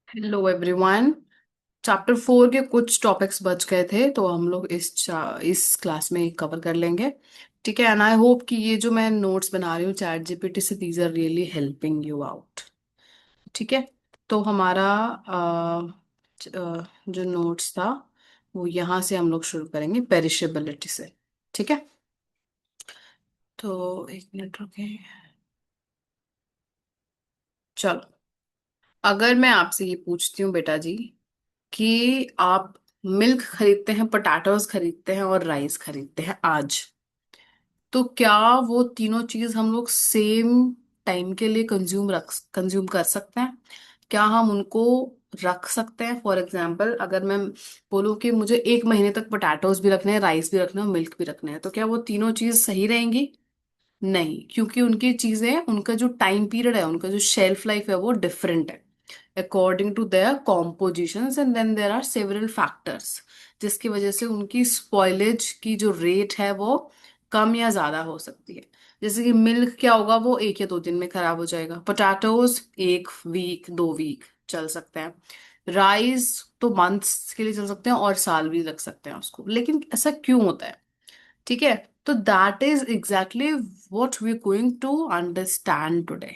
Hello everyone. Chapter 4 के कुछ topics बच गए थे तो हम लोग इस क्लास में कवर कर लेंगे। ठीक है, एंड आई होप कि ये जो मैं नोट्स बना रही हूँ चैट जीपीटी से, these are really helping you out. ठीक है, तो हमारा जो नोट्स था वो यहाँ से हम लोग शुरू करेंगे, पेरिशेबिलिटी से। ठीक है, तो एक मिनट रुके। चलो, अगर मैं आपसे ये पूछती हूँ बेटा जी कि आप मिल्क खरीदते हैं, पोटैटोज खरीदते हैं और राइस खरीदते हैं आज, तो क्या वो तीनों चीज हम लोग सेम टाइम के लिए कंज्यूम कर सकते हैं? क्या हम उनको रख सकते हैं? फॉर एग्जाम्पल, अगर मैं बोलूँ कि मुझे एक महीने तक पोटैटोज भी रखने हैं, राइस भी रखना है और मिल्क भी रखना है, तो क्या वो तीनों चीज सही रहेंगी? नहीं, क्योंकि उनकी चीजें, उनका जो टाइम पीरियड है, उनका जो शेल्फ लाइफ है वो डिफरेंट है according to their compositions, and then there are several factors जिसकी वजह से उनकी स्पॉइलेज की जो रेट है वो कम या ज्यादा हो सकती है। जैसे कि मिल्क क्या होगा, वो एक या दो दिन में खराब हो जाएगा। पोटैटोज एक वीक, 2 वीक चल सकते हैं। राइस तो मंथ्स के लिए चल सकते हैं और साल भी लग सकते हैं उसको। लेकिन ऐसा क्यों होता है? ठीक है, तो that is exactly what we going to understand today.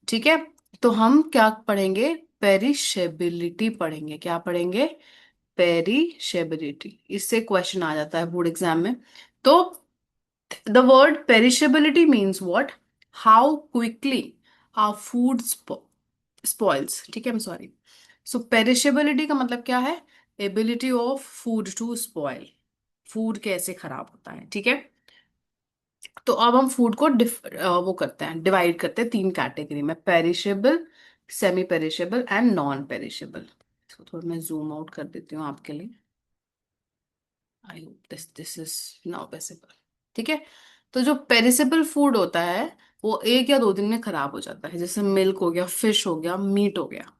ठीक है, तो हम क्या पढ़ेंगे? पेरिशेबिलिटी पढ़ेंगे। क्या पढ़ेंगे? पेरिशेबिलिटी। इससे क्वेश्चन आ जाता है बोर्ड एग्जाम में। तो the word perishability means what? How quickly our food spoils. ठीक है, I am sorry. So perishability का मतलब क्या है? Ability of food to spoil. Food कैसे खराब होता है। ठीक है, तो अब हम फूड को वो करते हैं, डिवाइड करते हैं तीन कैटेगरी में: perishable, semi perishable and non perishable. इसको थोड़ा मैं जूम आउट कर देती हूँ आपके लिए। I hope this this is now visible. ठीक है, तो जो पेरिसेबल फूड होता है वो एक या दो दिन में खराब हो जाता है, जैसे मिल्क हो गया, फिश हो गया, मीट हो गया।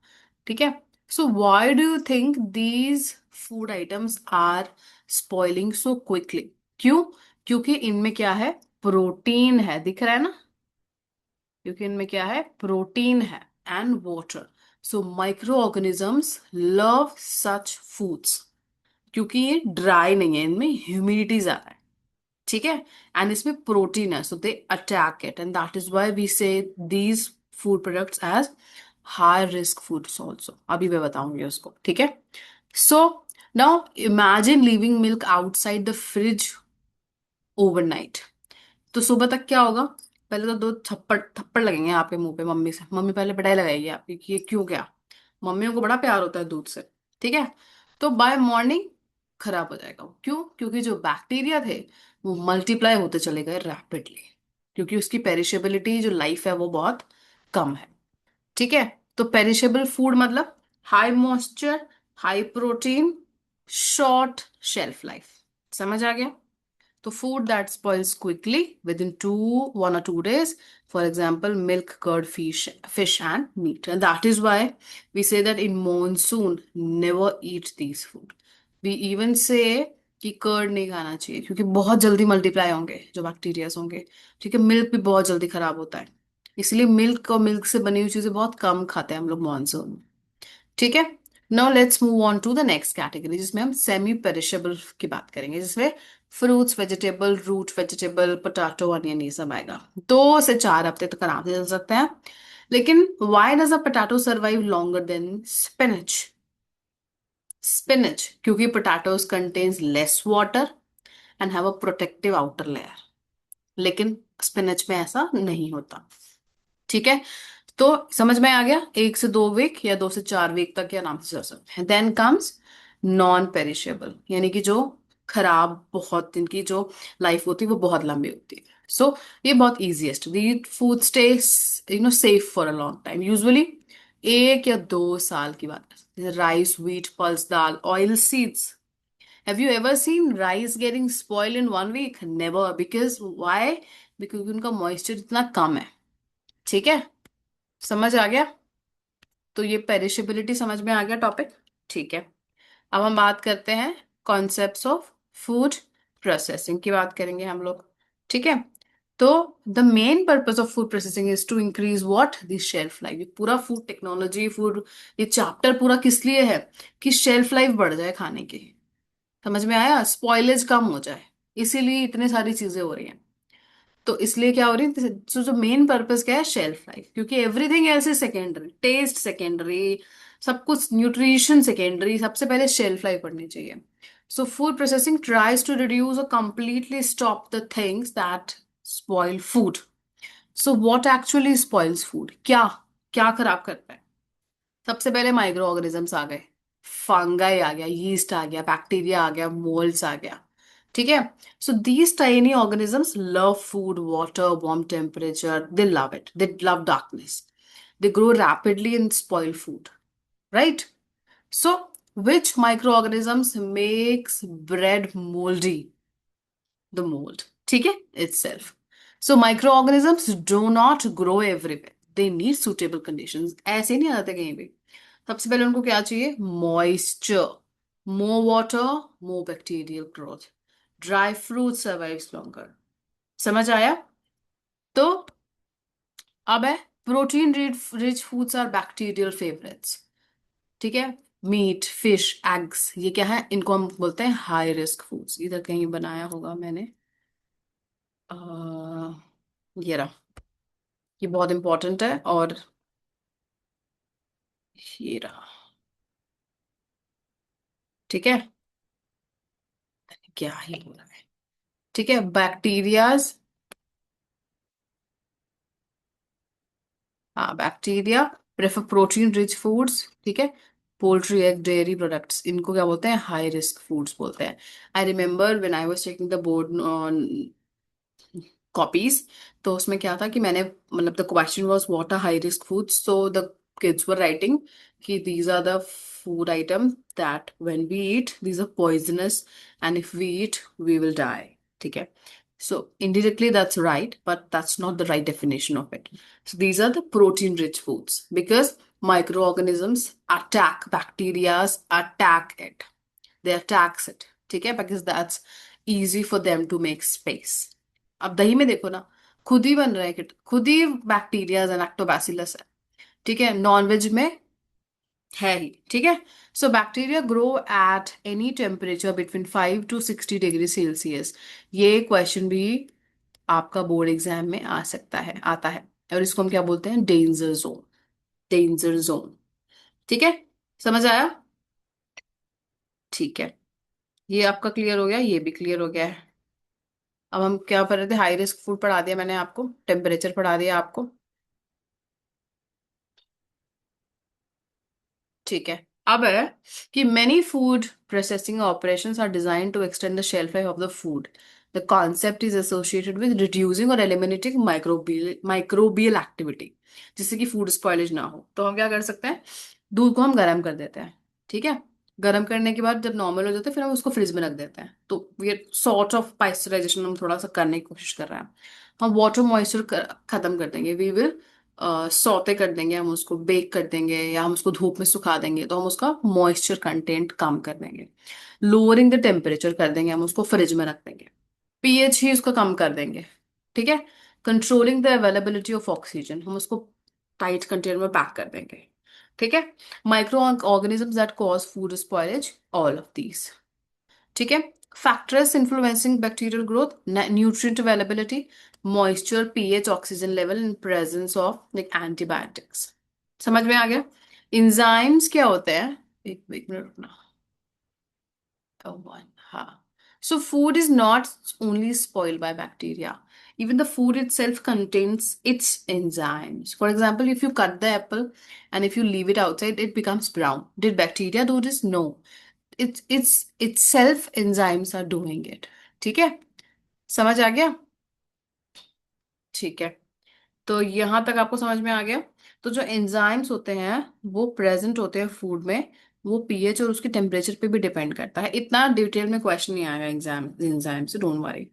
ठीक है, so why do you think these food items are spoiling so quickly? क्यों? क्योंकि इनमें क्या है? प्रोटीन है, दिख रहा है ना? क्योंकि इनमें क्या है? प्रोटीन है and water. So micro organisms love such foods, क्योंकि ये ड्राई नहीं है, इनमें ह्यूमिडिटी ज्यादा है। ठीक है, एंड इसमें प्रोटीन है, so they attack it, and that is why we say these food products as high risk foods also. अभी मैं बताऊंगी उसको। ठीक है, so now imagine leaving milk outside the fridge overnight. तो सुबह तक क्या होगा? पहले तो दो थप्पड़ थप्पड़ लगेंगे आपके मुंह पे मम्मी से। मम्मी पहले पिटाई लगाएगी आपकी कि ये क्यों गया। मम्मियों को बड़ा प्यार होता है दूध से। ठीक है, तो बाय मॉर्निंग खराब हो जाएगा वो। क्यों? क्योंकि जो बैक्टीरिया थे वो मल्टीप्लाई होते चले गए रैपिडली, क्योंकि उसकी पेरिशेबिलिटी जो लाइफ है वो बहुत कम है। ठीक है, तो पेरिशेबल फूड मतलब high moisture, high protein, short shelf life. समझ आ गया? तो food that spoils quickly within 1 or 2 days, for example milk, curd, fish and meat, and that is why we say that in monsoon never eat these food. We even say कि curd नहीं खाना चाहिए क्योंकि बहुत जल्दी multiply होंगे जो bacterias होंगे। ठीक है, मिल्क भी बहुत जल्दी खराब होता है, इसलिए मिल्क और मिल्क से बनी हुई चीजें बहुत कम खाते हैं हम लोग मानसून में। ठीक है, now let's move on to the next category जिसमें हम सेमी पेरिशेबल की बात करेंगे, जिसमें fruits, vegetable, root vegetable, potato, onion, ये सब आएगा। 2 से 4 हफ्ते तक आराम से चल सकते हैं। लेकिन why does a potato survive longer than spinach? Spinach क्योंकि potatoes contains less water and have a protective outer layer, लेकिन स्पिनच में ऐसा नहीं होता। ठीक है, तो समझ में आ गया? 1 से 2 वीक या 2 से 4 वीक तक के आराम से चल सकते हैं। देन कम्स नॉन पेरिशेबल, यानी कि जो खराब, बहुत दिन की जो लाइफ होती है वो बहुत लंबी होती है। सो ये बहुत easiest, the food stays safe for a long time, usually 1 या 2 साल की बात है। राइस, व्हीट, पल्स, दाल, oil seeds. Have you ever seen rice getting spoil in 1 week? Never, because why? Because उनका मॉइस्चर इतना कम है। ठीक है, समझ आ गया? तो ये पेरिशेबिलिटी समझ में आ गया टॉपिक। ठीक है, अब हम बात करते हैं कॉन्सेप्ट्स ऑफ फूड प्रोसेसिंग की बात करेंगे हम लोग। ठीक है, तो the main purpose of food processing is to increase what the shelf life. ये पूरा फूड टेक्नोलॉजी, फूड, ये चैप्टर पूरा किस लिए है? कि शेल्फ लाइफ बढ़ जाए खाने की। समझ में आया? स्पॉइलेज कम हो जाए, इसीलिए इतनी सारी चीजें हो रही हैं। तो इसलिए क्या हो रही है, तो जो मेन पर्पस क्या है, शेल्फ लाइफ। क्योंकि everything else is secondary, taste secondary, सब कुछ, न्यूट्रिशन सेकेंडरी, सबसे पहले शेल्फ लाइफ बढ़नी चाहिए। So food processing tries to reduce और completely stop the things that spoil food. So what actually spoils food? क्या क्या खराब करता है? सबसे पहले माइक्रो ऑर्गेनिजम्स आ गए, फंगाई आ गया, यीस्ट आ गया, बैक्टीरिया आ गया, मोल्ड्स आ गया। ठीक है? So these tiny organisms love food, water, warm temperature, they love it, they love darkness, they grow rapidly and spoil food, right? So which microorganisms makes bread moldy? The mold, ठीक है, itself. So microorganisms do not grow everywhere, they need suitable conditions. ऐसे नहीं आते कहीं भी। सबसे पहले उनको क्या चाहिए? Moisture, more water, more bacterial growth, dry fruit survives longer. समझ आया? तो अब है, protein rich foods are bacterial favourites. ठीक है? मीट, फिश, एग्स, ये क्या है? इनको हम बोलते हैं हाई रिस्क फूड्स। इधर कहीं बनाया होगा मैंने, अह, ये रहा, ये बहुत इंपॉर्टेंट है। और ये रहा, ठीक है? क्या ही बोला है? ठीक है, बैक्टीरियाज, हाँ bacteria prefer protein rich foods. ठीक है? पोल्ट्री, एग, डेयरी प्रोडक्ट्स, इनको क्या बोलते हैं? हाई रिस्क फूड्स बोलते हैं। I remember when I was checking the board copies, तो उसमें क्या था कि मैंने, मतलब the question was what are high risk foods, so the kids were writing कि these are the food items that when we eat these are poisonous, and if we eat we will die. ठीक है? So indirectly that's right, but that's not the right definition of it. So these are the protein rich foods because microorganisms attack, bacteria attack it, they attacks it, ठीक है? Because that's easy for them to make space. अब दही में देखो ना, खुद ही बन रहा है, खुद ही बैक्टीरिया एंड लैक्टोबैसिलस है। ठीक है? नॉनवेज में है ही। ठीक है? So bacteria grow at any temperature between 5 to 60 degree Celsius. ये क्वेश्चन भी आपका बोर्ड एग्जाम में आ सकता है, आता है। और इसको हम क्या बोलते हैं? Danger zone, danger zone. ठीक है? समझ आया? ठीक है, ये आपका क्लियर हो गया, ये भी क्लियर हो गया है। अब हम क्या कर रहे थे? हाई रिस्क फूड पढ़ा दिया मैंने आपको, टेम्परेचर पढ़ा दिया आपको। ठीक है, अब है कि many food processing operations are designed to extend the shelf life of the food. The concept is associated with reducing or eliminating microbial activity, जिससे कि फूड स्पॉइलेज ना हो। तो हम क्या कर सकते हैं? दूध को हम गर्म कर देते हैं। ठीक है? गर्म करने के बाद जब नॉर्मल हो जाता है, फिर हम उसको फ्रिज में रख देते हैं। तो ये सॉर्ट ऑफ पास्चराइजेशन हम थोड़ा सा करने की कोशिश कर रहे हैं। हम वाटर मॉइस्चर खत्म कर देंगे, वी विल सौते कर देंगे, हम उसको बेक कर देंगे, या हम उसको धूप में सुखा देंगे, तो हम उसका मॉइस्चर कंटेंट कम कर देंगे। लोअरिंग द टेम्परेचर कर देंगे, हम उसको फ्रिज में रख देंगे, पीएच ही उसका कम कर देंगे। ठीक है? Controlling the availability of oxygen, हम उसको टाइट कंटेनर में पैक कर देंगे। ठीक है? Micro organisms that cause food spoilage, all of these. ठीक है? Factors influencing bacterial growth, nutrient availability, moisture, pH, oxygen level in presence of like antibiotics. समझ में आ गया? इंजाइम्स क्या होते हैं? एक मिनट रुकना। Oh, one. हाँ. So food is not only spoiled by bacteria. Even the food itself contains its enzymes. For example, if you cut the apple and if you leave it outside, it becomes brown. Did bacteria do this? No. It's itself enzymes are doing it. ठीक है? समझ आ गया? ठीक है, तो यहां तक आपको समझ में आ गया। तो जो एंजाइम्स होते हैं वो प्रेजेंट होते हैं फूड में, वो पीएच और उसके टेम्परेचर पे भी डिपेंड करता है। इतना डिटेल में क्वेश्चन नहीं आएगा एग्जाम एंजाइम से, don't worry.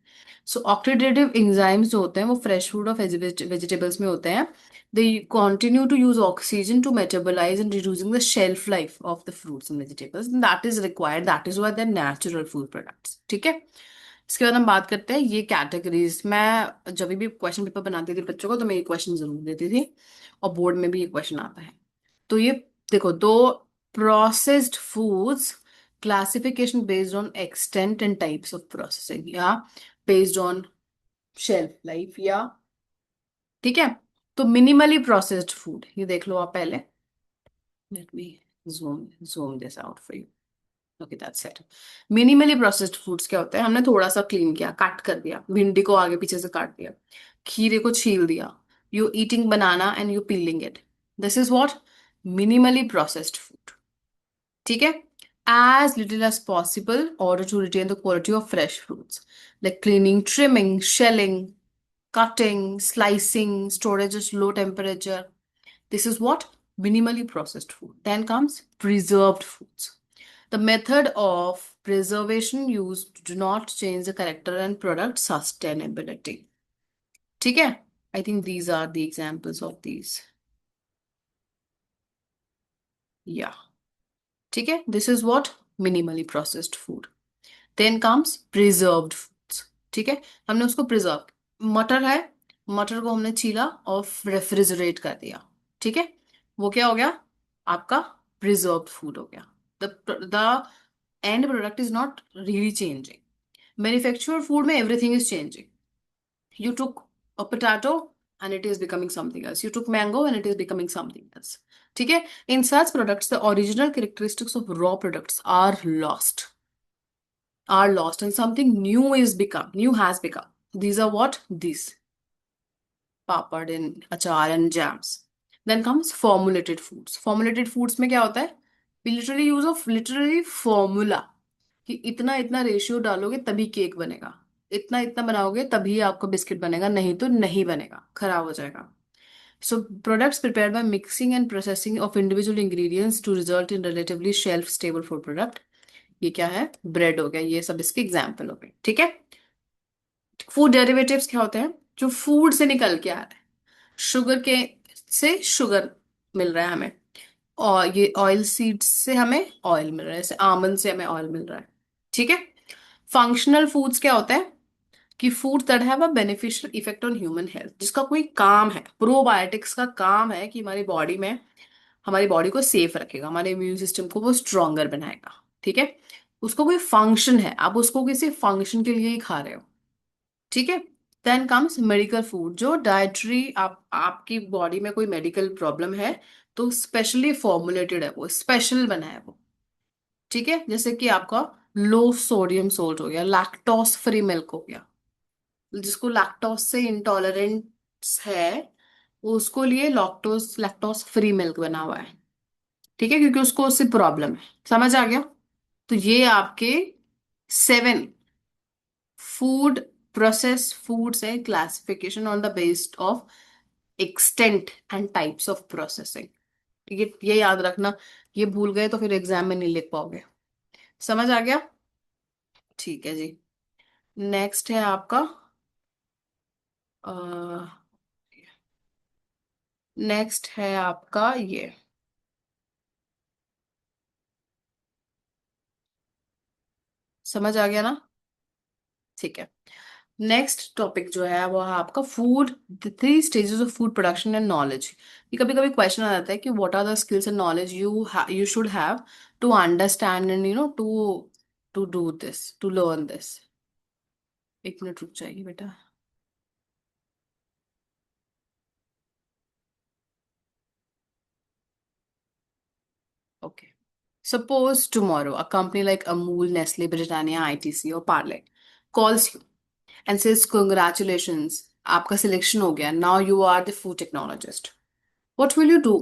So oxidative enzymes जो होते हैं वो फ्रेश फूड और वेजिटेबल्स में होते हैं। They continue to use oxygen to metabolise and reducing the shelf life of the fruits and vegetables, that is required, that is why they are natural food products. ठीक है? इसके बाद हम बात करते हैं ये कैटेगरीज। मैं जब भी क्वेश्चन पेपर बनाती थी बच्चों को तो मैं ये क्वेश्चन जरूर देती थी, और बोर्ड में भी ये क्वेश्चन आता है। तो ये देखो, दो, processed foods classification based on extent and types of processing, या बेस्ड ऑन शेल्फ लाइफ, या ठीक है। तो मिनिमली प्रोसेस्ड फूड, ये देख लो आप पहले। Let me zoom this out for you. Okay, that's it. Minimally processed foods क्या होते हैं? हमने थोड़ा सा क्लीन किया, काट कर दिया, भिंडी को आगे पीछे से काट दिया, खीरे को छील दिया, you eating banana and you piling it, this is what minimally processed food. ठीक है। As little as possible order to retain the quality of fresh fruits, like cleaning, trimming, shelling, cutting, slicing, storage at low temperature. This is what minimally processed food. Then comes preserved foods. The method of preservation used do not change the character and product sustainability. ठीक है? I think these are the examples of these. Yeah. ठीक है? This is what minimally processed food. Then comes preserved foods. ठीक है, हमने उसको preserve, मटर है, मटर को हमने छीला और रेफ्रिजरेट कर दिया। ठीक है, वो क्या हो गया? आपका प्रिजर्व्ड फूड हो गया। The end product is not really changing. Manufactured food में everything is changing. You took a potato and it is becoming something else. You took mango and it is becoming something else. ठीक है, in such products the original characteristics of raw products are lost and something new has become. These are what? These papad and achar and jams. Then comes formulated foods. Formulated foods में क्या होता है? We literally use of literally formula, कि इतना इतना ratio डालोगे तभी cake बनेगा, इतना इतना बनाओगे तभी आपको बिस्किट बनेगा, नहीं तो नहीं बनेगा, खराब हो जाएगा। So products prepared by mixing and processing of individual ingredients to result in relatively shelf stable food product. ये क्या है? ब्रेड हो गया, ये सब इसके एग्जाम्पल हो गए। ठीक है। फूड डेरिवेटिव्स क्या होते हैं? जो फूड से निकल के आ रहे हैं, शुगर के से शुगर मिल रहा है हमें, और ये ऑयल सीड्स से हमें ऑयल मिल रहा है, जैसे आमंड से हमें ऑयल मिल रहा है। ठीक है। फंक्शनल फूड्स क्या होता है? कि food that have a beneficial effect on human health, जिसका कोई काम है, प्रोबायोटिक्स का काम है कि हमारी बॉडी में, हमारी बॉडी को सेफ रखेगा, हमारे इम्यून सिस्टम को वो स्ट्रोंगर बनाएगा। ठीक है, उसको कोई फंक्शन है, आप उसको किसी फंक्शन के लिए ही खा रहे हो। ठीक है। देन कम्स मेडिकल फूड, जो डाइटरी, आपकी बॉडी में कोई मेडिकल प्रॉब्लम है तो स्पेशली फॉर्मुलेटेड है, वो स्पेशल बना है वो। ठीक है, जैसे कि आपका लो सोडियम सोल्ट हो गया, लैक्टोस फ्री मिल्क हो गया, जिसको लैक्टोस से इंटॉलरेंस है वो उसको लिए लैक्टोस लैक्टोस फ्री मिल्क बना हुआ है। ठीक है, क्योंकि उसको उससे प्रॉब्लम है। समझ आ गया? तो ये आपके 7 फूड प्रोसेस फूड्स है, classification on the based of extent and types of processing. ये याद रखना, ये भूल गए तो फिर एग्जाम में नहीं लिख पाओगे। समझ आ गया? ठीक है जी। नेक्स्ट है आपका, नेक्स्ट है आपका ये, समझ आ गया ना? ठीक है। नेक्स्ट टॉपिक जो है वो है आपका food, the 3 stages of food production and knowledge. ये कभी कभी क्वेश्चन आ जाता है कि what are the skills and knowledge you should have to understand and to do this, to learn this. 1 minute रुक जाएगी बेटा। Okay, suppose tomorrow a company like Amul, Nestle, Britannia, ITC or Parle calls you and says congratulations, आपका selection हो गया, now you are the food technologist. What will you do?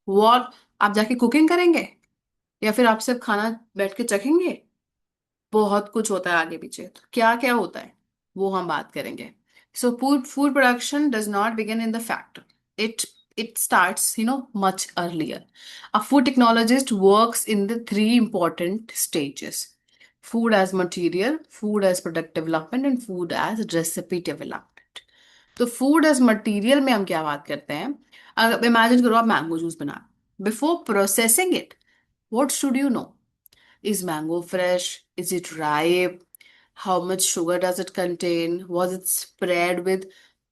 What, आप जाके cooking करेंगे या फिर आप सिर्फ खाना बैठ के चखेंगे? बहुत कुछ होता है आगे पीछे, तो क्या क्या होता है वो हम बात करेंगे। So food production does not begin in the factory, it starts much earlier. A food technologist works in the 3 important stages: food as material, food as product development, and food as recipe development. तो food as material में हम क्या बात करते हैं? अगर imagine करो आप मैंगो जूस बना, before processing it, what should you know? Is mango fresh? Is it ripe? How much sugar does it contain, was it spread with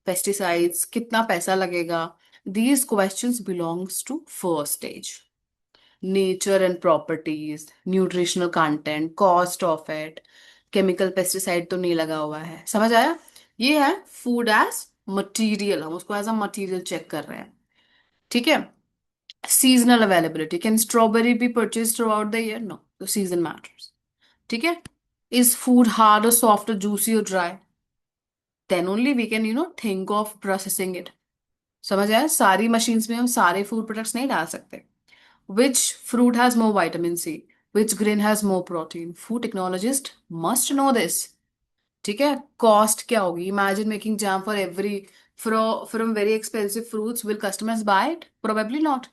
pesticides, कितना पैसा लगेगा. These questions belongs to first stage. Nature and properties, nutritional content, cost of it, chemical pesticide तो नहीं लगा हुआ है. समझ आया? ये है फूड एज मटीरियल, हम उसको एज अ मटीरियल चेक कर रहे हैं. ठीक है. Seasonal availability, can strawberry be purchase throughout the year? No, तो सीजन मैटर्स. ठीक है. इज फूड हार्ड और सॉफ्ट और जूसी और dry? Then only we can think of processing it. समझ आया? सारी मशीन्स में हम सारे फूड प्रोडक्ट्स नहीं डाल सकते. Which fruit has more vitamin C? Which grain has more protein? Food technologist must know this. ठीक है. कॉस्ट क्या होगी? Imagine making jam for every from very expensive fruits. Will customers buy it? Probably not.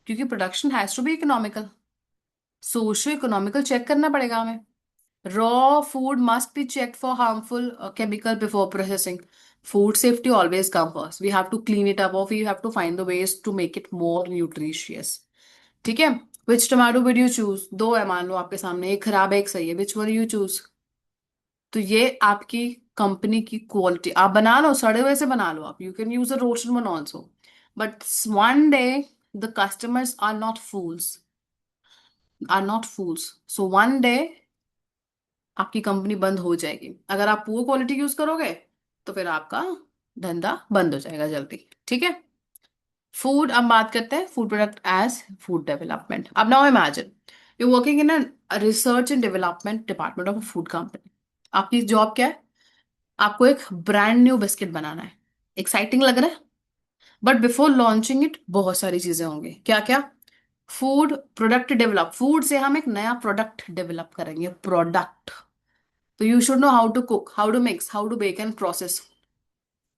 क्योंकि production has to be economical. Socio economical check करना पड़ेगा हमें. Raw food must be checked for harmful chemical before processing. Food safety always come first. We have to clean it up or we have to find the ways to make it more nutritious. ठीक है. विच tomato width you choose? दो है मान लो आपके सामने, एक खराब है एक सही है, विच वन यू चूज? तो ये आपकी कंपनी की क्वालिटी. आप बना लो, सड़े हुए से बना लो, आप you can use a roasted one also. But one day the customers are not fools. So one day आपकी कंपनी बंद हो जाएगी. अगर आप पुअर क्वालिटी यूज करोगे तो फिर आपका धंधा बंद हो जाएगा जल्दी. ठीक है. फूड, अब बात करते हैं food product as food development. अब now imagine you working in a research and development department of a food company. आपकी जॉब क्या है? आपको एक ब्रांड न्यू बिस्किट बनाना है. एक्साइटिंग लग रहा है. बट बिफोर लॉन्चिंग इट बहुत सारी चीजें होंगी. क्या क्या? Food product develop. फूड से हम एक नया प्रोडक्ट डेवलप करेंगे. प्रोडक्ट. तो you should know how to cook, how to mix, how to bake and process.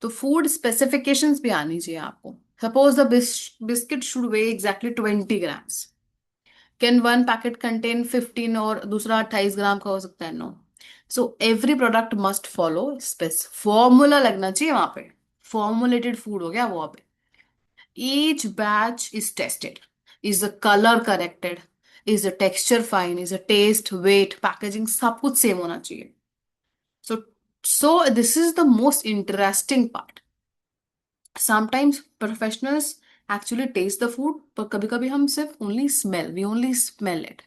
तो फूड स्पेसिफिकेशंस भी आनी चाहिए आपको. Suppose the biscuit should weigh exactly 20 grams. Can one packet contain 15 और दूसरा 28 ग्राम का हो सकता है? No. So every product must follow spec. Formula लगना चाहिए वहां पे. फॉर्मुलेटेड फूड हो गया वो. अब each batch is tested. Is the colour corrected? Is the texture fine? Is the taste, weight, packaging सब कुछ सेम होना चाहिए. So this is the most interesting part. Sometimes professionals actually taste the food, पर कभी कभी हम सिर्फ only smell, we only smell it.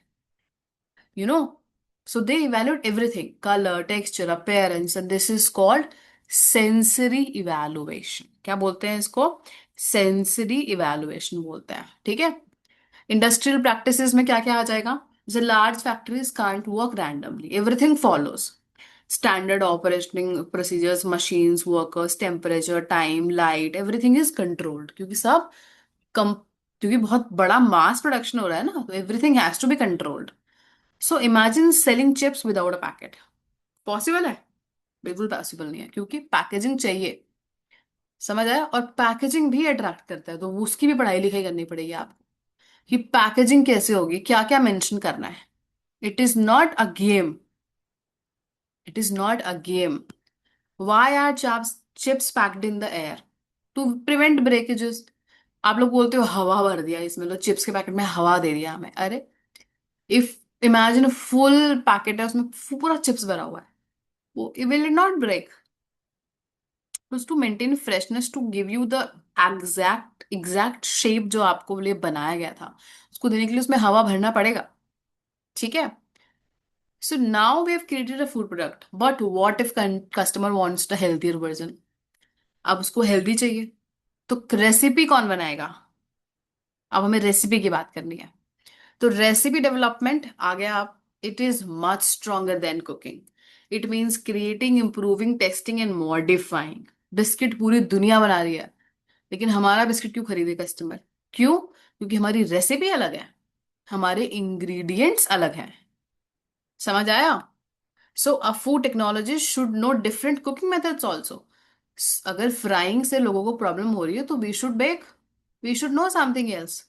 you know so they evaluate everything: color, texture, appearance, and this is called sensory evaluation. क्या बोलते हैं इसको? Sensory evaluation बोलते हैं. ठीक है. इंडस्ट्रियल प्रैक्टिसेस में क्या क्या आ जाएगा? जैसे large factories can't work randomly, everything follows standard operating procedures, machines, workers, temperature, time, light, everything is controlled. क्योंकि सब कम क्योंकि बहुत बड़ा मास प्रोडक्शन हो रहा है ना, तो everything has to be controlled. So imagine selling chips without a packet. Possible है? बिल्कुल पॉसिबल नहीं है, क्योंकि पैकेजिंग चाहिए. समझ आया? और पैकेजिंग भी अट्रैक्ट करता है, तो उसकी भी पढ़ाई लिखाई करनी पड़ेगी आपको कि पैकेजिंग कैसे होगी, क्या क्या मेंशन करना है. It is not a game. It is not a game. Why are chips packed in the air? To prevent breakages. आप लोग बोलते हो हवा भर दिया इसमें, तो चिप्स के पैकेट में हवा दे दिया हमें. अरे, इफ इमेजिन फुल पैकेट है, उसमें पूरा चिप्स भरा हुआ है, वो will it not break. To maintain freshness, to give you the exact shape जो आपको लिए बनाया गया था, उसको देने के लिए उसमें हवा भरना पड़ेगा. ठीक है. So now we have created a food product, but what if customer wants the healthier version? अब उसको हेल्दी चाहिए, तो रेसिपी कौन बनाएगा? अब हमें रेसिपी की बात करनी है. तो रेसिपी डेवलपमेंट आ गया. आप, it is much stronger than cooking. It means creating, improving, testing and modifying. Biscuit पूरी दुनिया बना रही है, लेकिन हमारा बिस्किट क्यों खरीदे कस्टमर? क्यों? क्योंकि हमारी रेसिपी अलग है, हमारे इंग्रेडिएंट्स अलग हैं. समझ आया? So a food technologist should know different cooking methods also. अगर फ्राइंग से लोगों को प्रॉब्लम हो रही है, तो we should bake. We should know something else.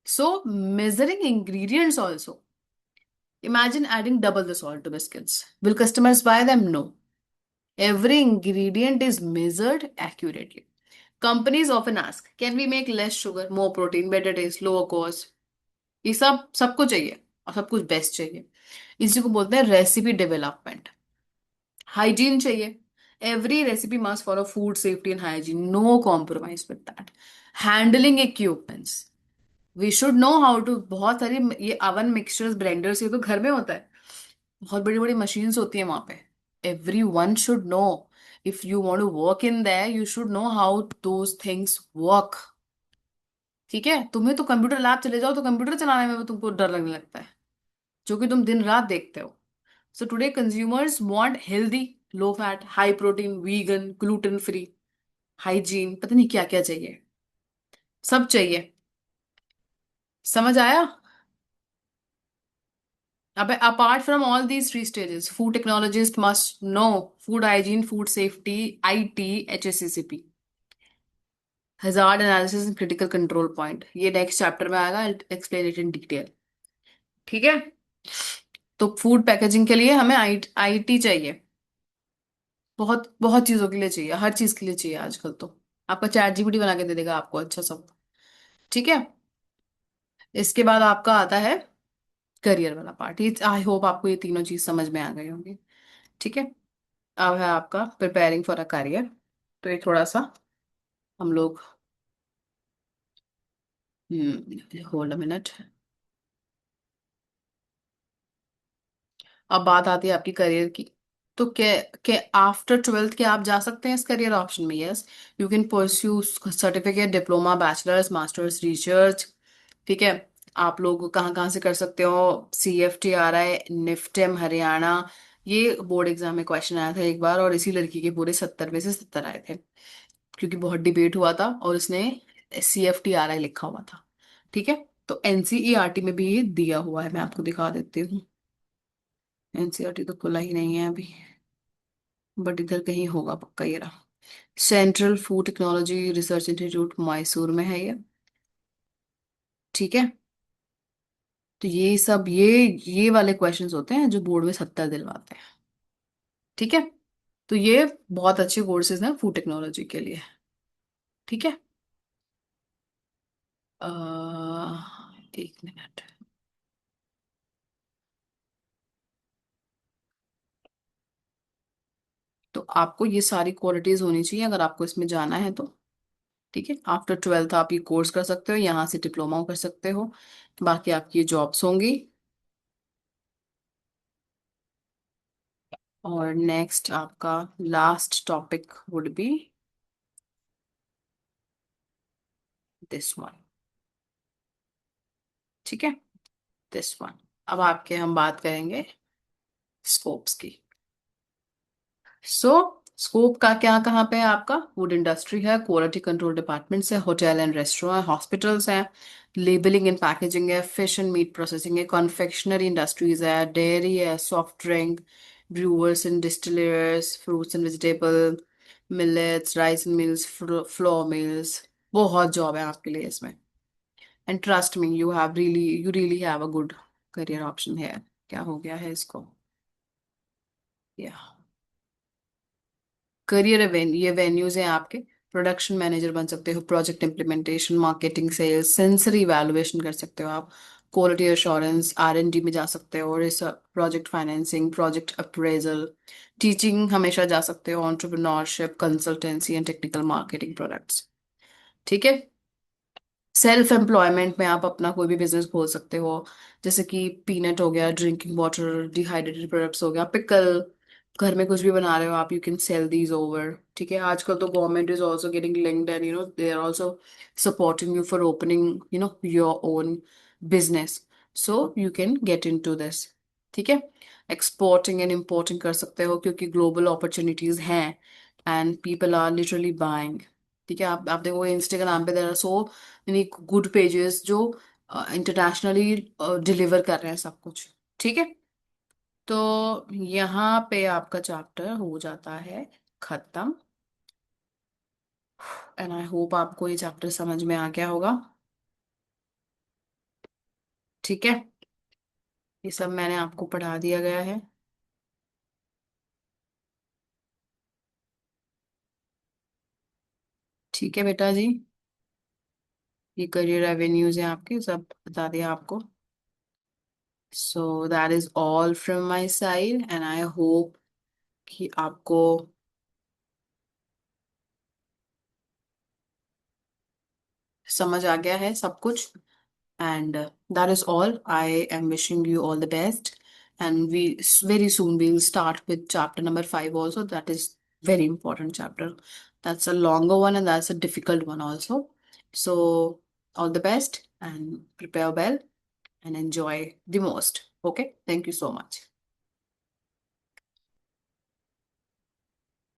So measuring ingredients also. Imagine adding double the salt to biscuits. Will customers buy them? No. Every ingredient is measured accurately. Companies often ask, can we make less sugar, more protein, better taste, lower cost? ये सब सबको चाहिए, और सब कुछ best चाहिए. इसी को बोलते हैं रेसिपी डेवलपमेंट. हाइजीन चाहिए, every recipe must follow food safety and hygiene, no compromise with that. Handling equipments, we should know how to, बहुत सारी ये अवन मिक्सचर्स ब्लेंडर्स ये तो घर में होता है, बहुत बड़ी बड़ी मशीन्स होती है वहां पे। Everyone should know, if you want to work in there you should know how those things work. ठीक है, तुम्हें तो कंप्यूटर लैब चले जाओ तो कंप्यूटर चलाने में भी तुमको डर लगने लगता है, जो कि तुम दिन रात देखते हो। So today consumers want healthy, low fat, high protein, vegan, gluten free, hygiene, पता नहीं क्या क्या चाहिए, सब चाहिए। समझ आया? अब apart from all these three stages food technologist must know food hygiene, food safety, IT, HSCCP, hazard analysis and critical control point, ये नेक्स्ट चैप्टर में आएगा, एक्सप्लेन इट इन डिटेल। ठीक है, तो फूड पैकेजिंग के लिए हमें आईटी चाहिए, बहुत बहुत चीजों के लिए चाहिए, हर चीज के लिए चाहिए आजकल तो। आपका चैट जीपीटी बना के दे देगा आपको अच्छा सब। ठीक है, इसके बाद आपका आता है करियर वाला पार्ट, ये आई होप आपको ये तीनों चीज समझ में आ गई होंगी। ठीक है, अब है आपका प्रिपेयरिंग फॉर अ करियर। तो ये थोड़ा सा हम लोग, होल्ड अ मिनट। अब बात आती है आपकी करियर की। तो के आफ्टर ट्वेल्थ के आप जा सकते हैं इस करियर ऑप्शन में, yes, you can pursue certificate, diploma, bachelors, masters, research. ठीक है, आप लोग कहाँ कहाँ से कर सकते हो, CFTRI, निफ्टेम हरियाणा, ये बोर्ड एग्जाम में क्वेश्चन आया था एक बार, और इसी लड़की के पूरे 70 में से 70 आए थे, क्योंकि बहुत डिबेट हुआ था और इसने CFTRI लिखा हुआ था। ठीक है, तो NCERT में भी ये दिया हुआ है, मैं आपको दिखा देती हूँ। NCERT तो खुला ही नहीं है अभी, बट इधर कहीं होगा पक्का ये रहा। Central food technology research institute Mysore में है ये। ठीक है, तो ये सब ये वाले क्वेश्चंस होते हैं जो बोर्ड में 70 दिलवाते हैं। ठीक है, तो ये बहुत अच्छे कोर्सेज हैं फूड टेक्नोलॉजी के लिए। ठीक है, एक मिनट। तो आपको ये सारी क्वालिटीज होनी चाहिए अगर आपको इसमें जाना है तो। ठीक है, आफ्टर ट्वेल्थ आप ये कोर्स कर सकते हो, यहाँ से डिप्लोमा कर सकते हो, बाकी आपकी जॉब्स होंगी। और नेक्स्ट आपका last topic would be this one. ठीक है, दिस वन। अब आपके हम बात करेंगे स्कोप्स की। सो स्कोप का क्या, कहाँ पे है आपका, फूड इंडस्ट्री है, क्वालिटी कंट्रोल डिपार्टमेंट्स है, होटल एंड रेस्टोरेंट, हॉस्पिटल्स हैं, लेबलिंग एंड पैकेजिंग है, फिश एंड मीट प्रोसेसिंग है, कॉन्फेक्शनरी इंडस्ट्रीज है, डेयरी है, soft drink, brewers and distillers, fruits and vegetable, millets, rice and mills, flour mills, बहुत job है आपके लिए इसमें। And trust me, you really have a good career option है। क्या हो गया है इसको, या करियर ये वेन्यूज हैं आपके। प्रोडक्शन मैनेजर बन सकते हो, project implementation, marketing, sales, sensory evaluation कर सकते हो आप, क्वालिटी एश्योरेंस, R&D में जा सकते हो, और इस project financing, project appraisal, teaching हमेशा जा सकते हो, entrepreneurship, consultancy and technical marketing products. ठीक है, सेल्फ एम्प्लॉयमेंट में आप अपना कोई भी बिजनेस खोल सकते हो, जैसे कि पीनट हो गया, ड्रिंकिंग वाटर, डिहाइड्रेटेड प्रोडक्ट्स हो गया, पिकल, घर में कुछ भी बना रहे हो आप, you can sell these over. ठीक है, आजकल तो government is also getting linked and they are also supporting you for opening your own business, so you can get into this. ठीक है, एक्सपोर्टिंग एंड इम्पोर्टिंग कर सकते हो, क्योंकि ग्लोबल अपॉर्चुनिटीज हैं and people are literally buying. ठीक है, आप देखो इंस्टाग्राम पे there are so many good pages जो इंटरनेशनली डिलीवर कर रहे हैं सब कुछ। ठीक है, तो यहाँ पे आपका चैप्टर हो जाता है खत्म, एंड आई होप आपको ये चैप्टर समझ में आ गया होगा। ठीक है, ये सब मैंने आपको पढ़ा दिया गया है। ठीक है बेटा जी, ये करियर एवेन्यूज हैं आपके, सब बता दिया आपको। So that is all from my side, and I hope कि आपको समझ आ गया है सब कुछ. And that is all. I am wishing you all the best. And we very soon we will start with chapter number 5 also. That is very important chapter. That's a longer one and that's a difficult one also. So all the best and prepare well and enjoy the most. Okay. Thank you so much.